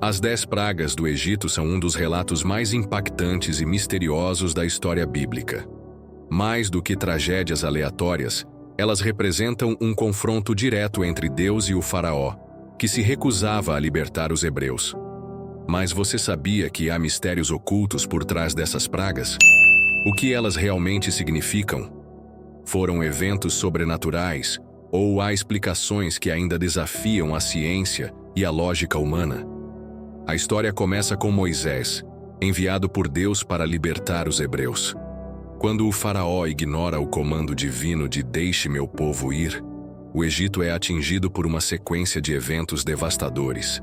As 10 pragas do Egito são um dos relatos mais impactantes e misteriosos da história bíblica. Mais do que tragédias aleatórias, elas representam um confronto direto entre Deus e o faraó, que se recusava a libertar os hebreus. Mas você sabia que há mistérios ocultos por trás dessas pragas? O que elas realmente significam? Foram eventos sobrenaturais ou há explicações que ainda desafiam a ciência e a lógica humana? A história começa com Moisés, enviado por Deus para libertar os hebreus. Quando o faraó ignora o comando divino de "deixe meu povo ir", o Egito é atingido por uma sequência de eventos devastadores.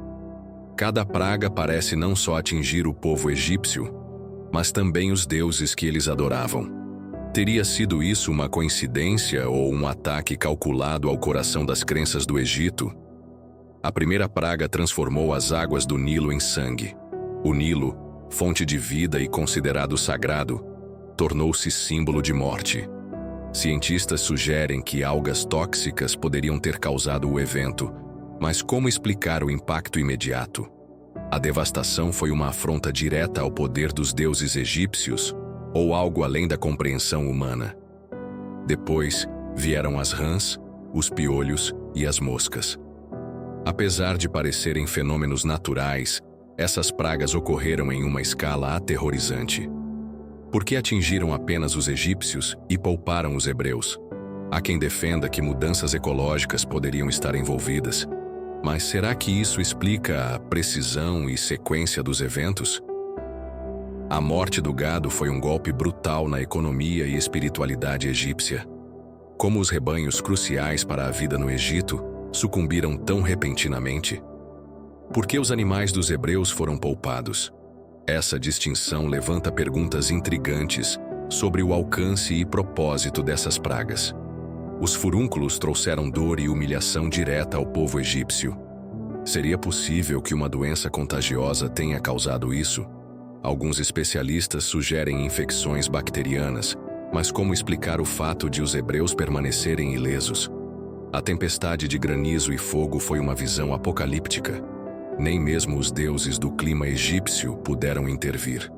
Cada praga parece não só atingir o povo egípcio, mas também os deuses que eles adoravam. Teria sido isso uma coincidência ou um ataque calculado ao coração das crenças do Egito? A primeira praga transformou as águas do Nilo em sangue. O Nilo, fonte de vida e considerado sagrado, tornou-se símbolo de morte. Cientistas sugerem que algas tóxicas poderiam ter causado o evento, mas como explicar o impacto imediato? A devastação foi uma afronta direta ao poder dos deuses egípcios ou algo além da compreensão humana? Depois, vieram as rãs, os piolhos e as moscas. Apesar de parecerem fenômenos naturais, essas pragas ocorreram em uma escala aterrorizante. Por que atingiram apenas os egípcios e pouparam os hebreus? Há quem defenda que mudanças ecológicas poderiam estar envolvidas. Mas será que isso explica a precisão e sequência dos eventos? A morte do gado foi um golpe brutal na economia e espiritualidade egípcia. Como os rebanhos cruciais para a vida no Egito sucumbiram tão repentinamente? Por que os animais dos hebreus foram poupados? Essa distinção levanta perguntas intrigantes sobre o alcance e propósito dessas pragas. Os furúnculos trouxeram dor e humilhação direta ao povo egípcio. Seria possível que uma doença contagiosa tenha causado isso? Alguns especialistas sugerem infecções bacterianas, mas como explicar o fato de os hebreus permanecerem ilesos? A tempestade de granizo e fogo foi uma visão apocalíptica. Nem mesmo os deuses do clima egípcio puderam intervir.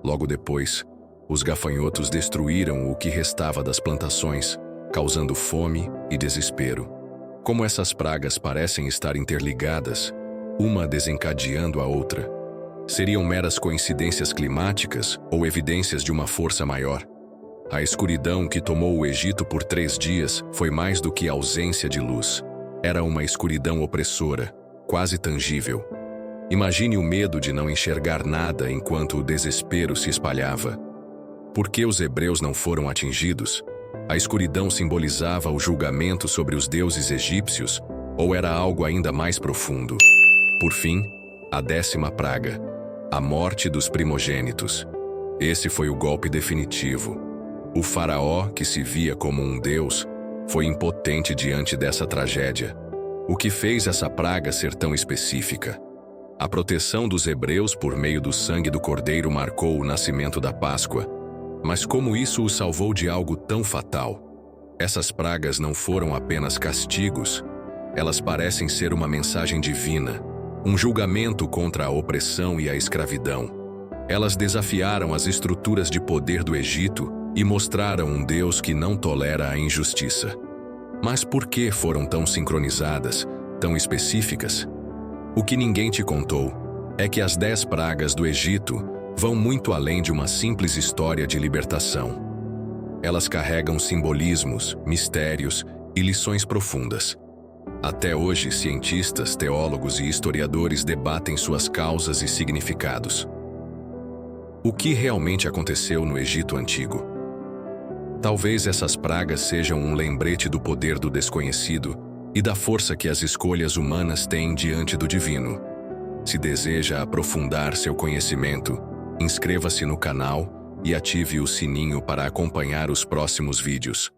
Logo depois, os gafanhotos destruíram o que restava das plantações, causando fome e desespero. Como essas pragas parecem estar interligadas, uma desencadeando a outra, seriam meras coincidências climáticas ou evidências de uma força maior? A escuridão que tomou o Egito por 3 dias foi mais do que ausência de luz. Era uma escuridão opressora, quase tangível. Imagine o medo de não enxergar nada enquanto o desespero se espalhava. Por que os hebreus não foram atingidos? A escuridão simbolizava o julgamento sobre os deuses egípcios, ou era algo ainda mais profundo? Por fim, a 10ª praga, a morte dos primogênitos. Esse foi o golpe definitivo. O faraó, que se via como um deus, foi impotente diante dessa tragédia. O que fez essa praga ser tão específica? A proteção dos hebreus por meio do sangue do cordeiro marcou o nascimento da Páscoa. Mas como isso o salvou de algo tão fatal? Essas pragas não foram apenas castigos, elas parecem ser uma mensagem divina, um julgamento contra a opressão e a escravidão. Elas desafiaram as estruturas de poder do Egito e mostraram um Deus que não tolera a injustiça. Mas por que foram tão sincronizadas, tão específicas? O que ninguém te contou é que as 10 pragas do Egito vão muito além de uma simples história de libertação. Elas carregam simbolismos, mistérios e lições profundas. Até hoje, cientistas, teólogos e historiadores debatem suas causas e significados. O que realmente aconteceu no Egito Antigo? Talvez essas pragas sejam um lembrete do poder do desconhecido e da força que as escolhas humanas têm diante do divino. Se deseja aprofundar seu conhecimento, inscreva-se no canal e ative o sininho para acompanhar os próximos vídeos.